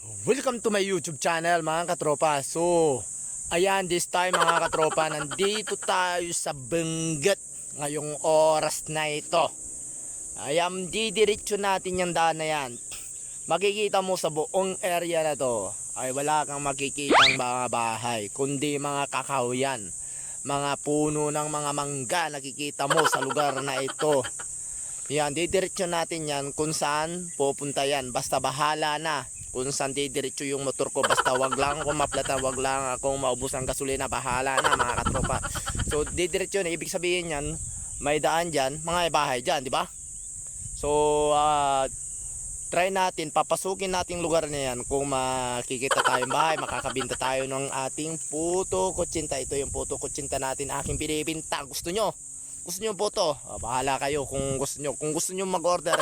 Welcome to my YouTube channel mga katropa. So, ayan, this time mga katropa, nandito tayo sa Benguet ngayong oras na ito. Ayan, didiretso natin yung daan na yan. Makikita mo sa buong area na to ay wala kang makikitang mga bahay, kundi mga kakahuyan, mga puno ng mga mangga nakikita mo sa lugar na ito. Yan, didiretso natin yan kung saan pupunta yan. Basta bahala na kung saan didiretso yung motor ko. Basta wag lang akong maplatan, wag lang akong maubos ng gasolina. Bahala na mga katropa. So didiretso na, ibig sabihin yan, may daan dyan, mga bahay dyan, di ba? So try natin, papasukin natin lugar na yan. Kung makikita tayong bahay, makakabinta tayo ng ating puto kutsinta. Ito yung puto kutsinta natin, aking binibinta. Gusto nyo yung puto? Bahala kayo kung gusto nyo. Kung gusto nyo mag-order,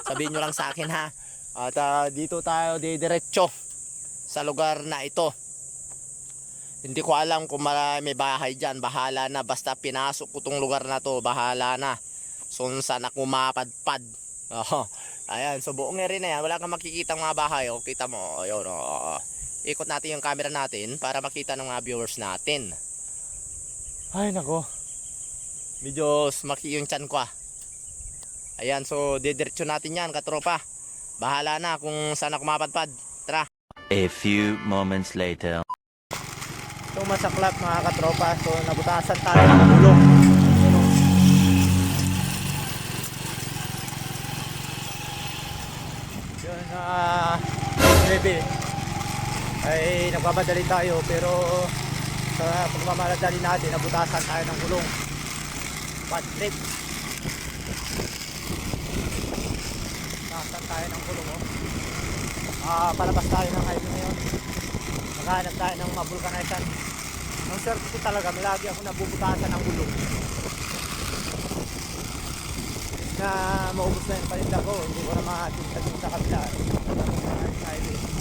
sabihin nyo lang sa akin ha. At dito tayo didiretso sa lugar na ito. Hindi ko alam kung may bahay dyan. Bahala na, basta pinasok ko tong lugar na to, bahala na. So saan ako mapadpad. Ayan, so buong area na yan, wala kang makikita mga bahay. O, kita mo, ayun, ikot natin yung camera natin para makita ng mga viewers natin. Ay nako, medyo smaki yung chan ko ah. Ayan, so didiretso natin yan katropa. Bahala na kung saan ako mapadpad. Tara. A few moments later. So masaklap mga katropa. So nabutasan tayo ng gulong. Yun maybe ay nagmamadali tayo, pero sa pagmamadali natin nabutasan tayo ng gulong. Bad trip. Nabutasan tayo ng gulong palabas tayo ng highway ngayon. Maghanap tayo ng mabulkanisan. Ang swerte ko talaga, malagi ako nabubutasan ng gulong na maubos na yung palinda ko. Hindi ko na makatinta sa kabila. Highway.